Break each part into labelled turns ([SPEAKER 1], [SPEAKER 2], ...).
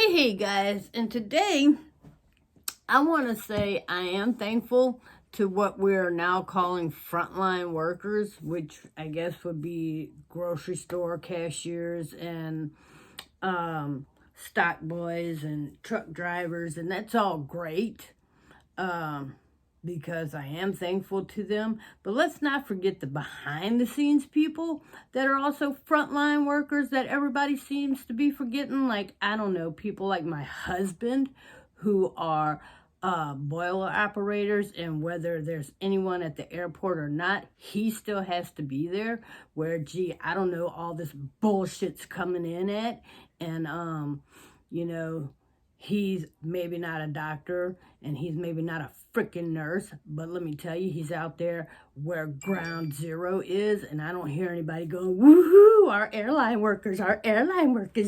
[SPEAKER 1] Hey guys, and today I want to say I am thankful to what we're now calling frontline workers, which I guess would be grocery store cashiers and stock boys and truck drivers, and that's all great. Because I am thankful to them. But let's not forget the behind the scenes people that are also frontline workers that everybody seems to be forgetting. Like, I don't know, people like my husband who are boiler operators, and whether there's anyone at the airport or not, he still has to be there. Where, gee, I don't know, all this bullshit's coming in at. And, you know, he's maybe not a doctor and he's maybe not a freaking nurse, but let me tell you, he's out there where ground zero is, and I don't hear anybody going, woohoo, our airline workers,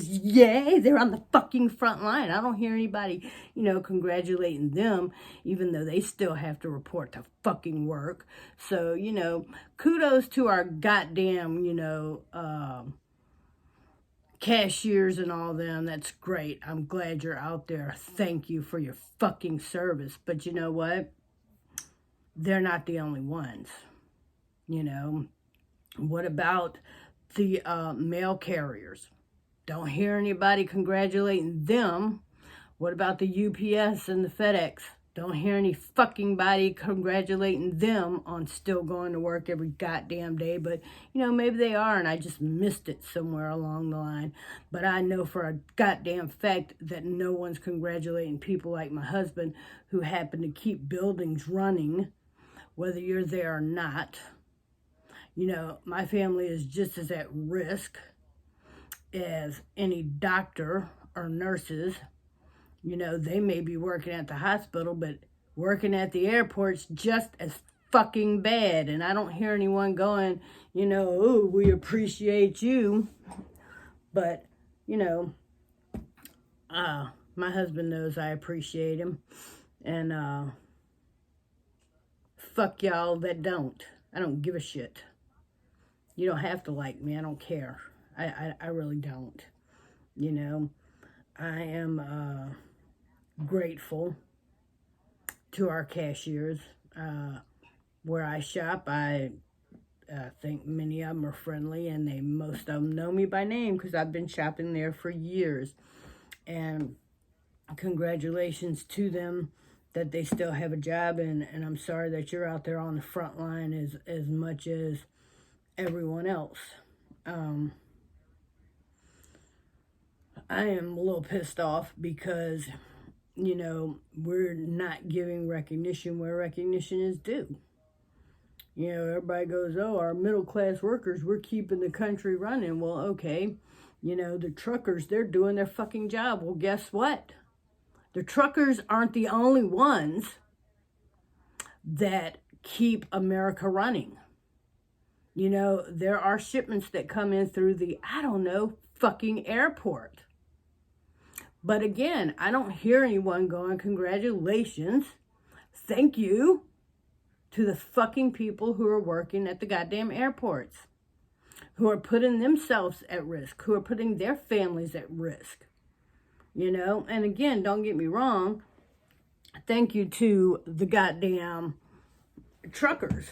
[SPEAKER 1] yay, they're on the fucking front line. I don't hear anybody, congratulating them, even though they still have to report to fucking work. So, kudos to our goddamn, cashiers and all them. That's great. I'm glad you're out there. Thank you for your fucking service. But you know what? They're not the only ones. What about the mail carriers? Don't hear anybody congratulating them. What about the UPS and the FedEx? Don't hear any fucking body congratulating them on still going to work every goddamn day. But, maybe they are and I just missed it somewhere along the line. But I know for a goddamn fact that no one's congratulating people like my husband who happen to keep buildings running, whether you're there or not. My family is just as at risk as any doctor or nurses. They may be working at the hospital, but working at the airport's just as fucking bad. And I don't hear anyone going, oh, we appreciate you. But, my husband knows I appreciate him. And fuck y'all that don't. I don't give a shit. You don't have to like me. I don't care. I really don't. I am grateful to our cashiers. Where I shop, I think many of them are friendly, and most of them know me by name because I've been shopping there for years. And congratulations to them that they still have a job, and I'm sorry that you're out there on the front line as much as everyone else. I am a little pissed off because we're not giving recognition where recognition is due. Everybody goes, oh, our middle class workers, we're keeping the country running. Well, okay, the truckers, they're doing their fucking job. Well, guess what? The truckers aren't the only ones that keep America running. There are shipments that come in through the, fucking airport. But again, I don't hear anyone going, congratulations, thank you to the fucking people who are working at the goddamn airports, who are putting themselves at risk, who are putting their families at risk. And again, don't get me wrong, thank you to the goddamn truckers,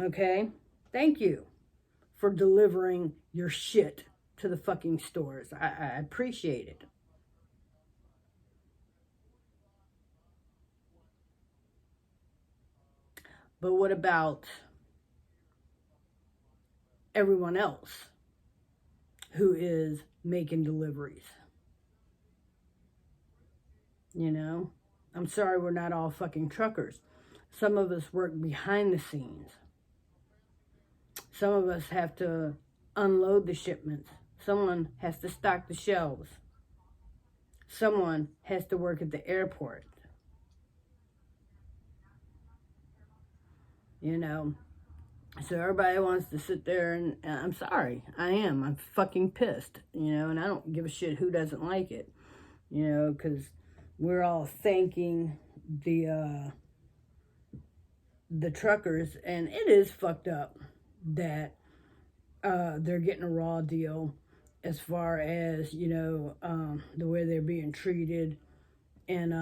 [SPEAKER 1] okay? Thank you for delivering your shit to the fucking stores. I appreciate it. But what about everyone else who is making deliveries? I'm sorry we're not all fucking truckers. Some of us work behind the scenes. Some of us have to unload the shipments. Someone has to stock the shelves. Someone has to work at the airport. So everybody wants to sit there and I'm sorry, I'm fucking pissed, and I don't give a shit who doesn't like it, because we're all thanking the truckers, and it is fucked up that they're getting a raw deal as far as, the way they're being treated, and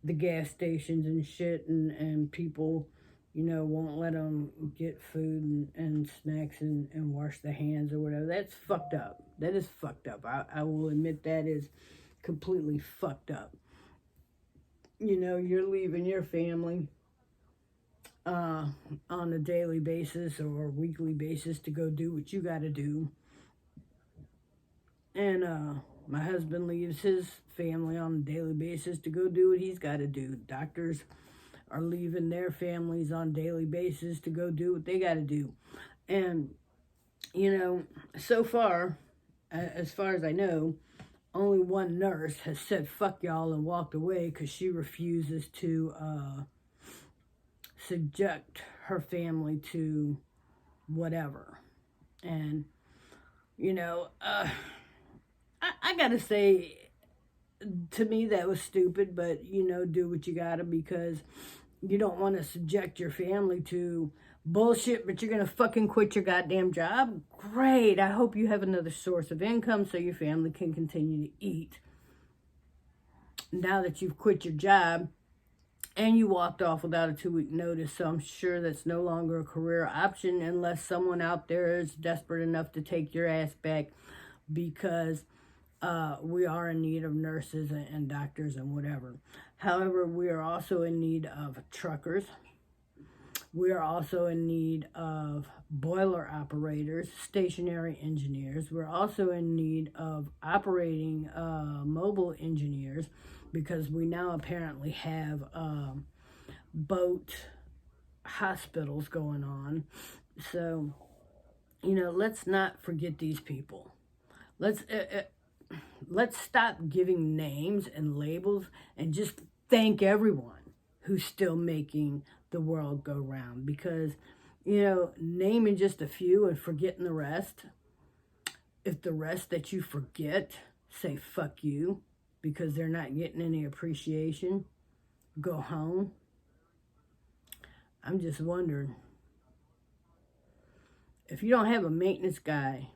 [SPEAKER 1] the gas stations and shit, and people, won't let them get food and snacks and wash their hands or whatever. That's fucked up. That is fucked up. I will admit that is completely fucked up. You're leaving your family on a daily basis or weekly basis to go do what you got to do. And my husband leaves his family on a daily basis to go do what he's got to do. Doctors are leaving their families on a daily basis to go do what they got to do. And, so far, as far as I know, only one nurse has said fuck y'all and walked away because she refuses to subject her family to whatever. And, I gotta say, to me that was stupid, but do what you gotta, because you don't want to subject your family to bullshit, but you're gonna fucking quit your goddamn job. Great. I hope you have another source of income so your family can continue to eat. Now that you've quit your job and you walked off without a 2-week notice, so I'm sure that's no longer a career option unless someone out there is desperate enough to take your ass back, because we are in need of nurses and doctors and whatever. However, we are also in need of truckers. We are also in need of boiler operators, stationary engineers. We're also in need of operating mobile engineers, because we now apparently have boat hospitals going on. So, let's not forget these people. Let's stop giving names and labels and just thank everyone who's still making the world go round. Because, naming just a few and forgetting the rest, if the rest that you forget say fuck you because they're not getting any appreciation, go home. I'm just wondering, if you don't have a maintenance guy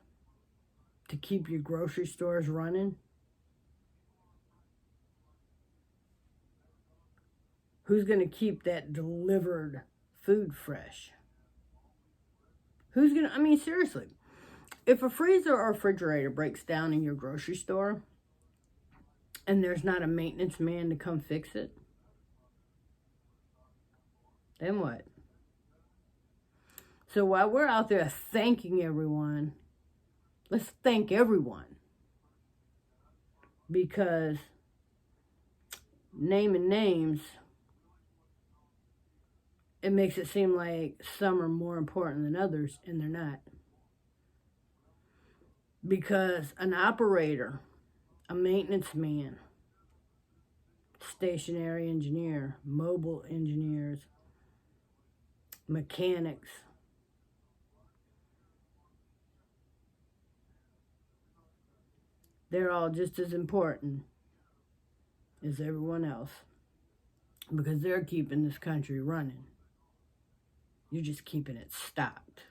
[SPEAKER 1] to keep your grocery stores running, who's going to keep that delivered food fresh? Seriously, if a freezer or refrigerator breaks down in your grocery store and there's not a maintenance man to come fix it, then what? So while we're out there thanking everyone, let's thank everyone, because naming names, it makes it seem like some are more important than others, and they're not. Because an operator, a maintenance man, stationary engineer, mobile engineers, mechanics, they're all just as important as everyone else, because they're keeping this country running. You're just keeping it stopped.